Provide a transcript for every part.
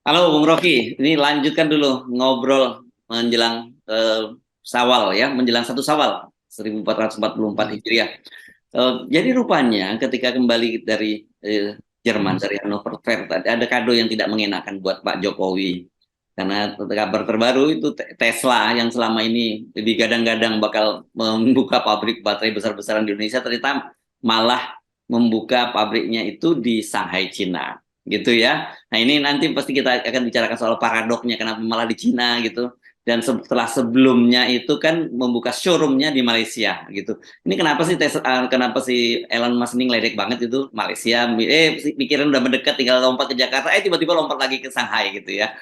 Halo Bung Rocky, ini lanjutkan dulu ngobrol menjelang Sawal ya, menjelang satu Sawal 1444 Hmm. Hijriah. Jadi rupanya ketika kembali dari Jerman, dari Hannover Fair, ada kado yang tidak mengenakan buat Pak Jokowi. Karena kabar terbaru itu Tesla yang selama ini digadang-gadang bakal membuka pabrik baterai besar-besaran di Indonesia, ternyata malah membuka pabriknya itu di Shanghai, Cina. Gitu ya. Nah, ini nanti pasti kita akan bicarakan soal paradoknya kenapa malah di Cina gitu. Dan setelah sebelumnya itu kan membuka showroomnya di Malaysia gitu. Ini kenapa sih kenapa si Elon Musk ini ngeledek banget itu Malaysia? Pikiran udah mendekat tinggal lompat ke Jakarta, tiba-tiba lompat lagi ke Shanghai gitu ya.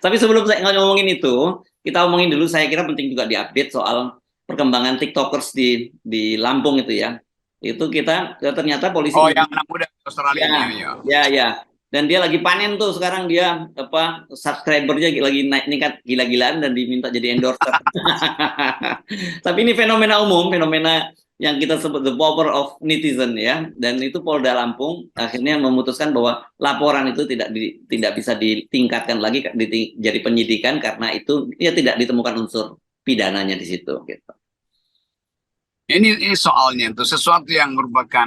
Tapi sebelum saya ngomongin itu, kita omongin dulu. Saya kira penting juga diupdate soal perkembangan TikTokers di Lampung itu ya. Itu kita ternyata polisi Oh, yang Indonesia. anak muda Australia Ya, ini ya. ya, ya. Dan dia lagi panen tuh sekarang dia apa subscribernya lagi naik tingkat gila-gilaan dan diminta jadi endorser. Tapi ini fenomena umum, fenomena yang kita sebut the power of netizen ya. Dan itu Polda Lampung akhirnya memutuskan bahwa laporan itu tidak bisa ditingkatkan lagi jadi penyidikan karena itu ya tidak ditemukan unsur pidananya di situ gitu. Ini soalnya itu sesuatu yang merupakan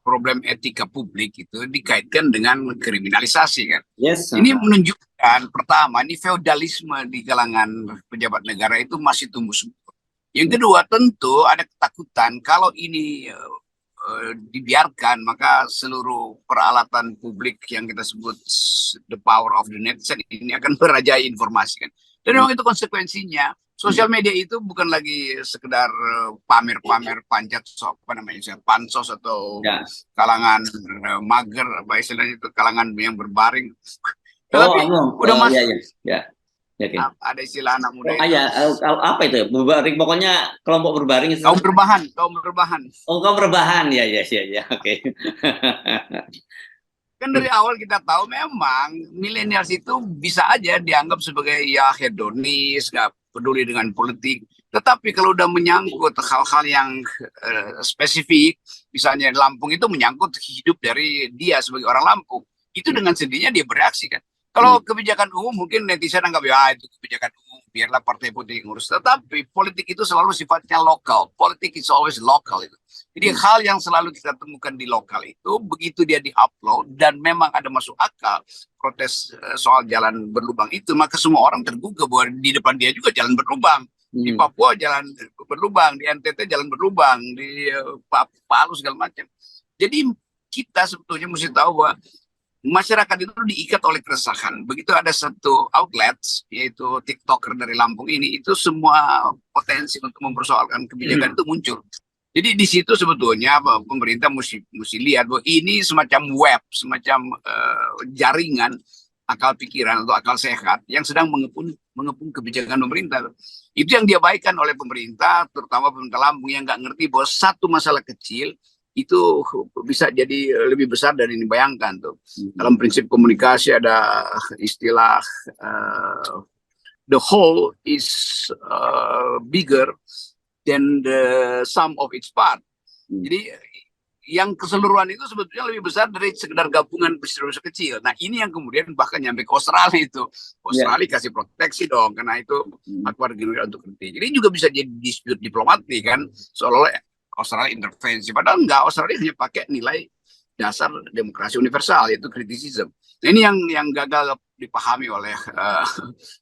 problem etika publik itu dikaitkan dengan kriminalisasi kan. Yes. Ini menunjukkan pertama ini feodalisme di kalangan pejabat negara itu masih tumbuh subur. Yang kedua tentu ada ketakutan kalau ini dibiarkan maka seluruh peralatan publik yang kita sebut the power of the netizen ini akan merajai informasi kan. Dan memang itu konsekuensinya. Sosial media itu bukan lagi sekedar pamer-pamer panjat apa namanya pansos atau Ya. kalangan mager apa istilahnya itu kalangan yang berbaring. Oh, Tetapi anu, udah ya, masuk ya, ya, ya, oke. ada istilah anak muda Oh, itu apa itu ya? Berbaring, pokoknya kelompok berbaring kaum istilahnya. berbahan, kaum berbahan. Oh, kaum rebahan, ya, ya, ya, ya, oke. Kan dari awal kita tahu memang milenials itu bisa aja dianggap sebagai ya hedonis, nggak peduli dengan politik. Tetapi kalau udah menyangkut hal-hal yang spesifik, misalnya Lampung itu menyangkut hidup dari dia sebagai orang Lampung, itu dengan sendirinya dia bereaksi kan. Hmm, Kalau kebijakan umum mungkin netizen anggap ya itu kebijakan umum, biarlah partai politik ngurus. Tetapi politik itu selalu sifatnya lokal. Politik is always local itu. Jadi hmm, hal yang selalu kita temukan di lokal itu begitu dia diupload dan memang ada masuk akal protes soal jalan berlubang itu, maka semua orang tergugah bahwa di depan dia juga jalan berlubang. Di hmm. Papua jalan berlubang, di NTT jalan berlubang, di Palu segala macam. Jadi kita sebetulnya mesti tahu bahwa masyarakat itu diikat oleh keresahan. Begitu ada satu outlet, yaitu TikToker dari Lampung ini, itu semua potensi untuk mempersoalkan kebijakan itu muncul. Jadi di situ sebetulnya pemerintah mesti lihat bahwa ini semacam web, semacam jaringan akal pikiran atau akal sehat yang sedang mengepung kebijakan pemerintah. Itu yang diabaikan oleh pemerintah, terutama pemerintah Lampung yang nggak ngerti bahwa satu masalah kecil itu bisa jadi lebih besar dari yang dibayangkan tuh. Hmm. Dalam prinsip komunikasi ada istilah the whole is bigger than the sum of its part. Hmm. Jadi yang keseluruhan itu sebetulnya lebih besar dari sekedar gabungan peristiwa kecil. Nah ini yang kemudian bahkan nyampe ke Australia itu. Ya. Australia kasih proteksi dong karena itu Hmm. hak warga negara untuk kritik. Jadi juga bisa jadi dispute diplomatik kan. Seolah-olah Australia intervensi. Padahal enggak, Australia hanya pakai nilai dasar demokrasi universal yaitu kritisisme. Nah, ini yang gagal dipahami oleh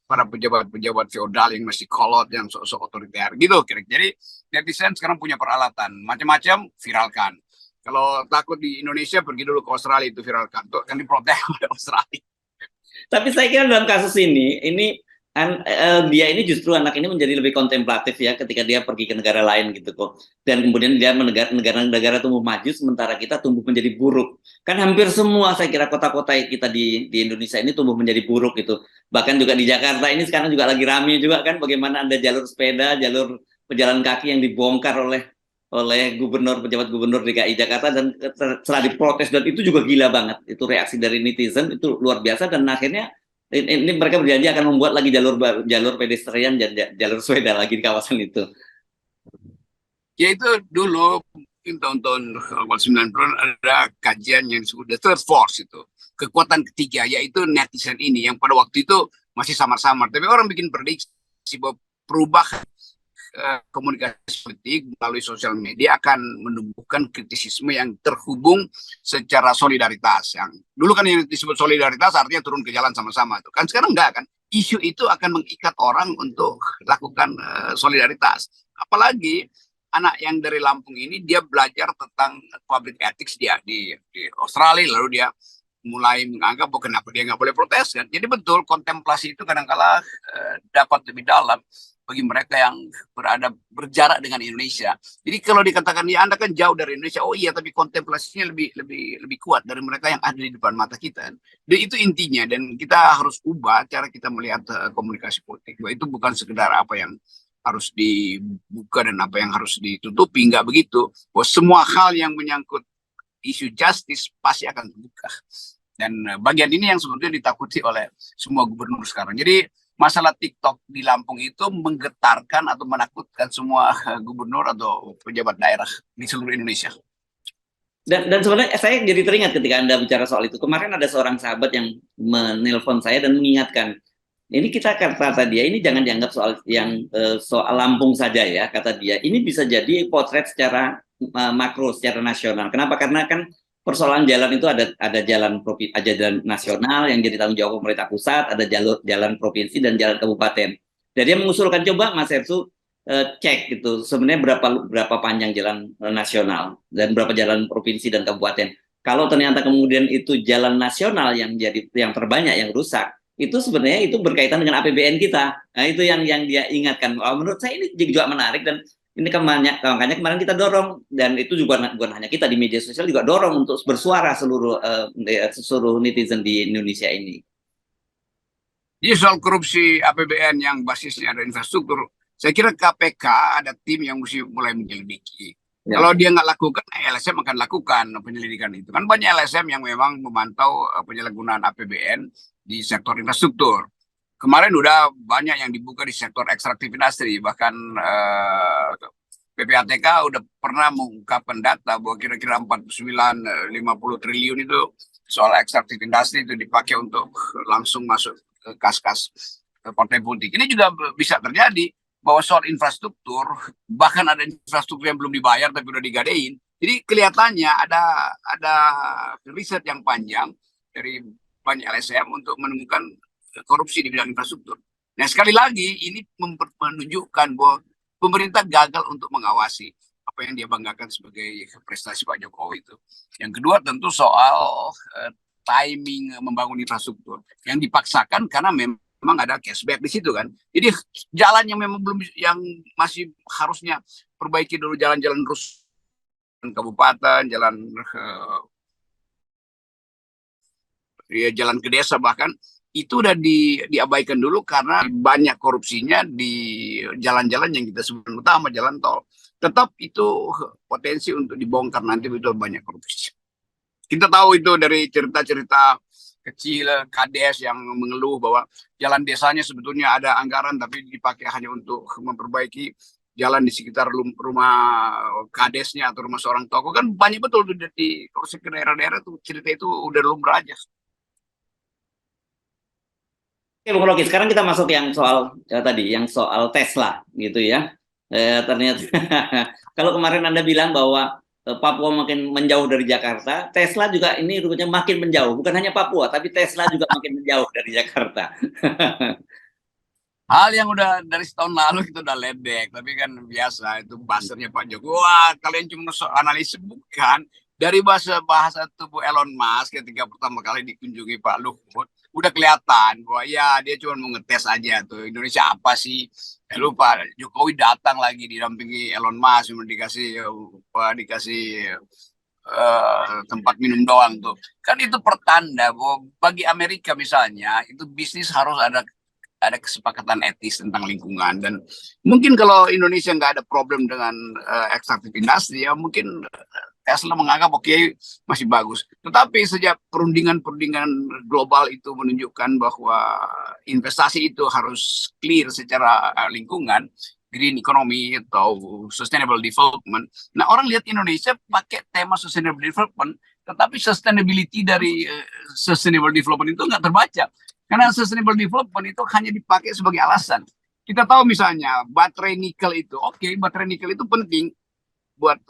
para pejabat-pejabat feodal yang masih kolot, yang sok-sok otoriter gitu kira-kira. Jadi netizen sekarang punya peralatan macam-macam, viralkan. Kalau takut di Indonesia pergi dulu ke Australia itu viralkan, tuh kan diprotes oleh Australia. Tapi saya kira dalam kasus ini dia ini justru anak ini menjadi lebih kontemplatif ya ketika dia pergi ke negara lain gitu kok. Dan kemudian dia negara-negara tumbuh maju sementara kita tumbuh menjadi buruk. Kan hampir semua saya kira kota-kota kita di Indonesia ini tumbuh menjadi buruk gitu. Bahkan juga di Jakarta ini sekarang juga lagi ramai juga kan bagaimana ada jalur sepeda, jalur pejalan kaki yang dibongkar oleh oleh pejabat gubernur DKI Jakarta dan setelah diprotes dan itu juga gila banget itu reaksi dari netizen itu luar biasa dan akhirnya ini mereka berjanji akan membuat lagi jalur pedestrian dan jalur sepeda lagi di kawasan itu. Ya itu dulu mungkin tahun-tahun awal 90-an ada kajian yang disebut the third force itu. kekuatan ketiga, yaitu netizen ini yang pada waktu itu masih samar-samar. Tapi orang bikin prediksi bahwa perubahan komunikasi politik melalui sosial media akan menumbuhkan kritisisme yang terhubung secara solidaritas. Yang dulu kan yang disebut solidaritas artinya turun ke jalan sama-sama. Kan sekarang enggak kan. Isu itu akan mengikat orang untuk lakukan solidaritas. Apalagi anak yang dari Lampung ini dia belajar tentang public ethics dia di Australia, lalu dia mulai menganggap bahwa kenapa dia nggak boleh protes kan. Jadi betul kontemplasi itu kadang-kala dapat lebih dalam bagi mereka yang berjarak dengan Indonesia. Jadi kalau dikatakan ya Anda kan jauh dari Indonesia, oh iya, tapi kontemplasinya lebih kuat dari mereka yang ada di depan mata kita. Dan itu intinya, dan kita harus ubah cara kita melihat komunikasi politik. Bahwa itu bukan sekedar apa yang harus dibuka dan apa yang harus ditutupi, nggak begitu. Bahwa semua hal yang menyangkut isu justice pasti akan terbuka. Dan bagian ini yang sebetulnya ditakuti oleh semua gubernur sekarang. Jadi masalah TikTok di Lampung itu menggetarkan atau menakutkan semua gubernur atau pejabat daerah di seluruh Indonesia. Dan sebenarnya saya jadi teringat ketika Anda bicara soal itu. Kemarin ada seorang sahabat yang menelpon saya dan mengingatkan, ini kita kata dia, ini jangan dianggap soal Lampung saja ya, kata dia. Ini bisa jadi potret secara makro, secara nasional. Kenapa? Karena kan persoalan jalan itu ada jalan nasional yang jadi tanggung jawab pemerintah pusat, ada jalan provinsi dan jalan kabupaten. Jadi dia mengusulkan, coba Mas Ersu cek gitu sebenarnya berapa panjang jalan nasional dan berapa jalan provinsi dan kabupaten. Kalau ternyata kemudian itu jalan nasional yang terbanyak yang rusak, itu sebenarnya itu berkaitan dengan APBN kita. Nah, itu yang dia ingatkan. Menurut saya ini juga menarik, dan ini makanya kemarin kita dorong, dan itu juga bukan hanya kita di media sosial, juga dorong untuk bersuara seluruh netizen di Indonesia ini. Jadi soal korupsi APBN yang basisnya ada infrastruktur, saya kira KPK ada tim yang mesti mulai menyelidiki. Ya. Kalau dia nggak lakukan, LSM akan lakukan penyelidikan itu. Kan banyak LSM yang memang memantau penyalahgunaan APBN di sektor infrastruktur. Kemarin udah banyak yang dibuka di sektor ekstraktif industri, bahkan PPATK udah pernah mengungkapkan data bahwa kira-kira 49-50 triliun itu soal ekstraktif industri itu dipakai untuk langsung masuk ke kas-kas partai politik. Ini juga bisa terjadi bahwa soal infrastruktur, bahkan ada infrastruktur yang belum dibayar tapi udah digadein. Jadi kelihatannya ada riset yang panjang dari banyak LSM untuk menemukan korupsi di bidang infrastruktur. Nah, sekali lagi ini menunjukkan bahwa pemerintah gagal untuk mengawasi apa yang dia banggakan sebagai prestasi Pak Jokowi itu. Yang kedua tentu soal timing membangun infrastruktur yang dipaksakan karena memang ada cashback di situ kan. Jadi jalan yang memang yang masih harusnya perbaiki dulu, jalan-jalan rusak kabupaten, jalan ke desa bahkan itu udah diabaikan dulu karena banyak korupsinya di jalan-jalan yang kita sebut utama, jalan tol. Tetap itu potensi untuk dibongkar nanti, itu banyak korupsi. Kita tahu itu dari cerita-cerita kecil KDS yang mengeluh bahwa jalan desanya sebetulnya ada anggaran tapi dipakai hanya untuk memperbaiki jalan di sekitar rumah KDS-nya atau rumah seorang tokoh. Kan banyak betul di korupsi ke daerah-daerah tuh, cerita itu udah lumrah aja. Oke, Bung Rocky, sekarang kita masuk yang soal Tesla gitu ya. Ternyata kalau kemarin Anda bilang bahwa Papua makin menjauh dari Jakarta, Tesla juga ini rupanya makin menjauh. Bukan hanya Papua, tapi Tesla juga makin menjauh dari Jakarta. Hal yang udah dari setahun lalu kita udah ledek, tapi kan biasa itu buzzernya Pak Jokowi. Wah, kalian cuma analisis, bukan. Dari bahasa tubuh Elon Musk ketika pertama kali dikunjungi Pak Luhut, udah kelihatan bahwa ya dia cuma mau ngetes aja tuh Indonesia apa sih. Lalu Pak Jokowi datang lagi didampingi Elon Musk, cuma dikasih tempat minum doang tuh. Kan itu pertanda bahwa bagi Amerika misalnya itu bisnis harus ada kesepakatan etis tentang lingkungan. Dan mungkin kalau Indonesia nggak ada problem dengan ekstraktif industri, ya mungkin Tesla menganggap oke, masih bagus. Tetapi sejak perundingan global itu menunjukkan bahwa investasi itu harus clear secara lingkungan, green economy atau sustainable development. Nah, orang lihat Indonesia pakai tema sustainable development, tetapi sustainability dari sustainable development itu nggak terbaca. Karena sustainable development itu hanya dipakai sebagai alasan. Kita tahu misalnya baterai nikel itu, oke, baterai nikel itu penting buat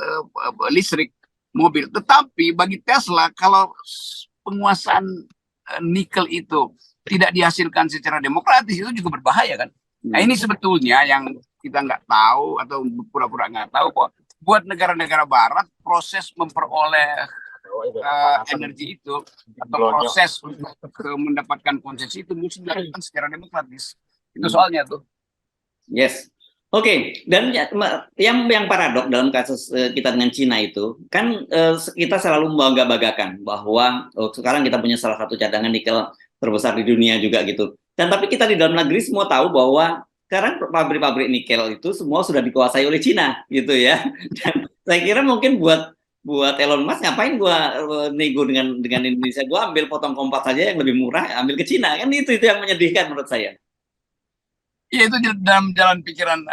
listrik mobil. Tetapi bagi Tesla, kalau penguasaan nikel itu tidak dihasilkan secara demokratis, itu juga berbahaya kan. Nah ini sebetulnya yang kita nggak tahu atau pura-pura nggak tahu kok. Buat negara-negara Barat, proses memperoleh energi itu atau proses untuk mendapatkan konsesi itu mesti dilakukan secara demokratis. Itu soalnya tuh. Yes. Oke, dan yang paradok dalam kasus kita dengan Cina itu kan kita selalu membangga-banggakan bahwa sekarang kita punya salah satu cadangan nikel terbesar di dunia juga gitu. Dan tapi kita di dalam negeri semua tahu bahwa sekarang pabrik-pabrik nikel itu semua sudah dikuasai oleh Cina gitu ya. Dan saya kira mungkin buat Elon Musk ngapain gua nego dengan Indonesia, gua ambil potong kompas saja yang lebih murah, ambil ke Cina, kan itu yang menyedihkan menurut saya. Iya, itu dalam jalan pikiran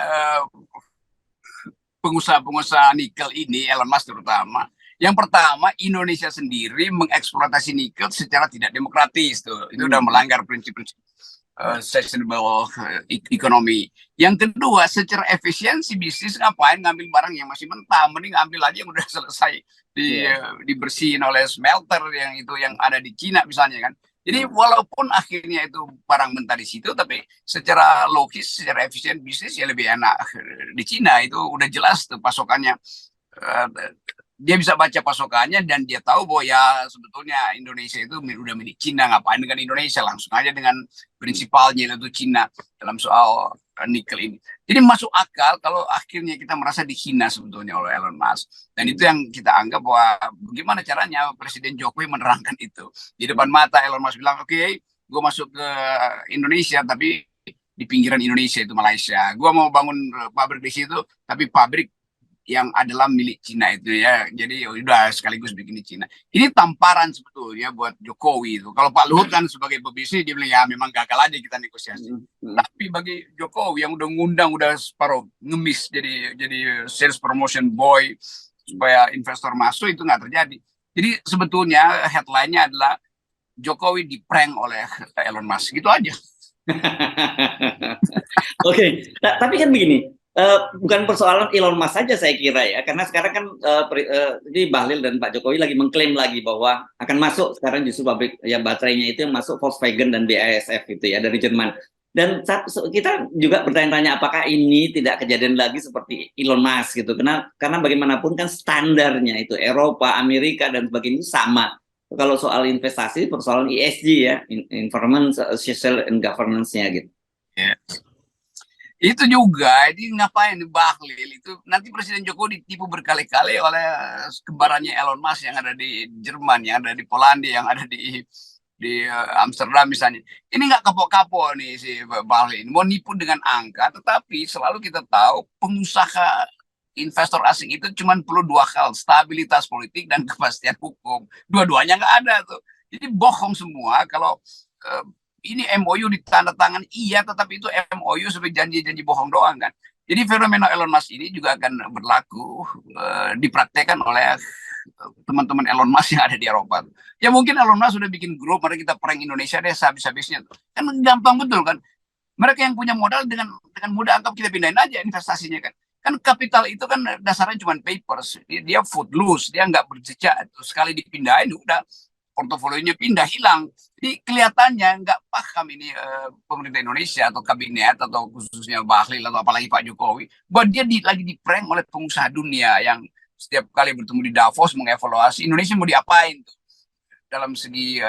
pengusaha-pengusaha nikel ini, Elon Musk terutama. Yang pertama, Indonesia sendiri mengeksploitasi nikel secara tidak demokratis tuh. Itu udah melanggar prinsip-prinsip sustainable economy. Yang kedua, secara efisiensi bisnis, ngapain ngambil barang yang masih mentah, mending ambil aja yang udah selesai dibersihin oleh smelter yang ada di Cina misalnya kan. Jadi walaupun akhirnya itu barang mentah di situ, tapi secara logis, secara efisien bisnis ya lebih enak di Cina. Itu udah jelas tuh pasokannya. Dia bisa baca pasokannya dan dia tahu bahwa ya sebetulnya Indonesia itu udah milik Cina, ngapain dengan Indonesia, langsung aja dengan prinsipalnya itu Cina dalam soal nikel ini. Jadi masuk akal kalau akhirnya kita merasa dihina sebetulnya oleh Elon Musk. Dan itu yang kita anggap bahwa bagaimana caranya Presiden Jokowi menerangkan itu. Di depan mata Elon Musk bilang, oke, gue masuk ke Indonesia tapi di pinggiran Indonesia itu Malaysia. Gue mau bangun pabrik di situ tapi pabrik yang adalah milik Cina itu ya. Jadi udah sekaligus bikin di Cina. Ini tamparan sebetulnya buat Jokowi itu. Kalau Pak Luhut kan sebagai pebisnis dia bilang ya memang gagal aja kita negosiasi. Tapi bagi Jokowi yang udah ngundang udah separuh ngemis jadi sales promotion boy supaya investor masuk, itu nggak terjadi. Jadi sebetulnya headline-nya adalah Jokowi di-prank oleh Elon Musk. Gitu aja. Oke, tapi kan begini, bukan persoalan Elon Musk saja saya kira ya, karena sekarang kan ini Bahlil dan Pak Jokowi lagi mengklaim lagi bahwa akan masuk sekarang justru pabrik yang baterainya itu yang masuk Volkswagen dan BASF itu ya dari Jerman. Dan kita juga bertanya-tanya apakah ini tidak kejadian lagi seperti Elon Musk gitu, karena bagaimanapun kan standarnya itu Eropa, Amerika dan sebagainya sama. Kalau soal investasi, persoalan ESG ya, Environment, Social and Governance-nya gitu. Yeah. Itu juga, ini ngapain Bahlil itu nanti Presiden Jokowi ditipu berkali-kali oleh kembarannya Elon Musk yang ada di Jerman, yang ada di Polandia, yang ada di Amsterdam misalnya. Ini nggak kapok-kapok nih si Bahlil, mau nipu dengan angka, tetapi selalu kita tahu pengusaha investor asing itu cuma perlu dua hal, stabilitas politik dan kepastian hukum. Dua-duanya nggak ada tuh. Jadi bohong semua kalau ini MOU ditandatangan iya, tetapi itu MOU sebagai janji-janji bohong doang kan. Jadi fenomena Elon Musk ini juga akan berlaku dipraktekkan oleh teman-teman Elon Musk yang ada di Eropa. Ya mungkin Elon Musk sudah bikin grup, mari kita prank Indonesia deh habis-habisnya. Kan gampang betul kan. Mereka yang punya modal dengan mudah anggap kita pindahin aja investasinya kan. Kan kapital itu kan dasarnya cuma papers. Dia footloose, dia nggak berjejak. Sekali dipindahin udah portofolionya pindah, hilang. Jadi kelihatannya nggak paham ini pemerintah Indonesia atau kabinet atau khususnya Bahlil atau apalagi Pak Jokowi bahwa dia lagi di-prank oleh pengusaha dunia yang setiap kali bertemu di Davos mengevaluasi Indonesia mau diapain tuh dalam segi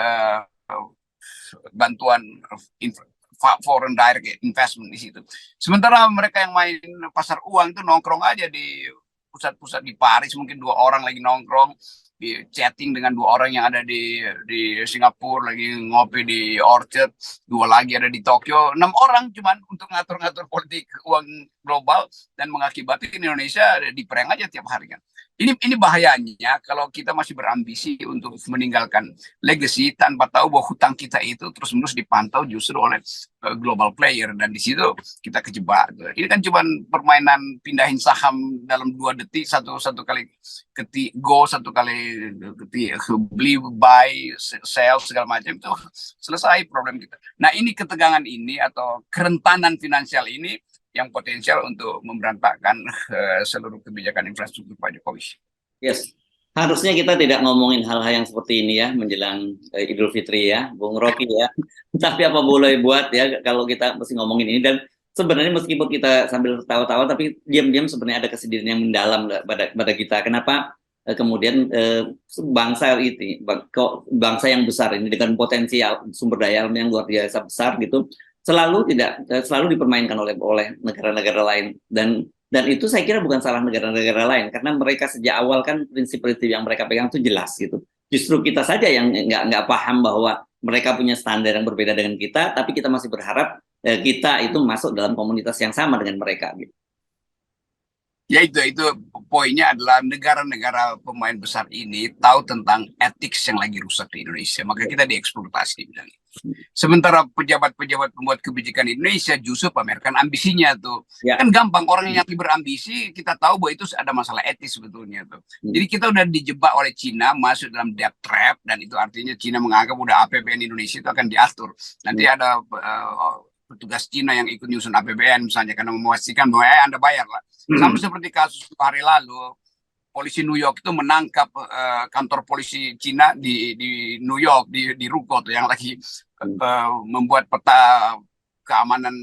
bantuan foreign direct investment di situ. Sementara mereka yang main pasar uang itu nongkrong aja di pusat-pusat di Paris, mungkin 2 orang lagi nongkrong, di chatting dengan 2 orang yang ada di Singapura, lagi ngopi di Orchard, 2 lagi ada di Tokyo, 6 orang cuman untuk ngatur-ngatur politik uang global dan mengakibatkan Indonesia di-prank aja tiap hari kan. Ini bahayanya kalau kita masih berambisi untuk meninggalkan legacy tanpa tahu bahwa hutang kita itu terus-menerus dipantau justru oleh global player, dan di situ kita kejebak. Ini kan cuma permainan pindahin saham dalam 2 detik, satu kali go, 1 kali beli, buy, sell segala macam itu selesai problem kita. Nah ini ketegangan ini atau kerentanan finansial ini yang potensial untuk memberantakkan seluruh kebijakan infrastruktur Pak Jokowi. Yes. Harusnya kita tidak ngomongin hal-hal yang seperti ini ya menjelang Idul Fitri ya, Bung Rocky ya. Tapi apa boleh buat ya kalau kita mesti ngomongin ini, dan sebenarnya meskipun kita sambil tertawa-tawa tapi diam-diam sebenarnya ada kesedihan yang mendalam pada kita. Kenapa kemudian bangsa itu bangsa yang besar ini dengan potensial sumber daya alam yang luar biasa besar gitu selalu dipermainkan oleh negara-negara lain, dan itu saya kira bukan salah negara-negara lain, karena mereka sejak awal kan prinsip-prinsip yang mereka pegang itu jelas gitu. Justru kita saja yang nggak paham bahwa mereka punya standar yang berbeda dengan kita, tapi kita masih berharap kita itu masuk dalam komunitas yang sama dengan mereka gitu. Ya itu poinnya adalah negara-negara pemain besar ini tahu tentang etik yang lagi rusak di Indonesia, maka kita dieksploitasi di bidang itu. Sementara pejabat-pejabat pembuat kebijakan Indonesia justru pamerkan ambisinya tuh. Ya. Kan gampang, orang yang berambisi kita tahu bahwa itu ada masalah etis sebetulnya tuh. Jadi kita udah dijebak oleh Cina masuk dalam debt trap, dan itu artinya Cina menganggap udah APBN Indonesia itu akan diatur. Nanti ada petugas Cina yang ikut nyusun APBN misalnya karena memastikan bahwa Anda bayar lah. Sama seperti kasus hari lalu polisi New York itu menangkap kantor polisi Cina di New York, di Ruko tuh yang lagi membuat peta keamanan,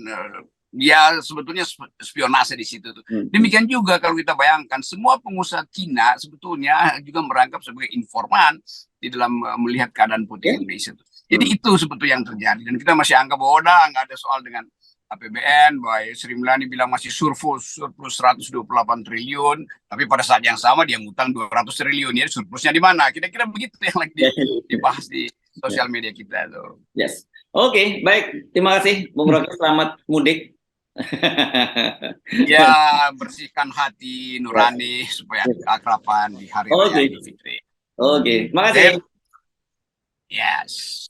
dia sebetulnya spionase di situ tuh. Demikian juga kalau kita bayangkan semua pengusaha Cina sebetulnya juga merangkap sebagai informan di dalam melihat keadaan putih Indonesia tuh. Jadi itu sebetulnya yang terjadi, dan kita masih anggap bahwa nggak ada soal dengan APBN, bahwa Sri Mulyani bilang masih surplus 128 triliun, tapi pada saat yang sama dia ngutang 200 triliun, ya surplusnya di mana? Kira-kira begitu yang lagi dibahas di sosial media kita tuh. Yes. Oke, baik. Terima kasih Bung Rocky, selamat mudik. Ya, bersihkan hati nurani supaya ada keakraban di hari raya Idul Fitri. Oke, terima kasih. Yes.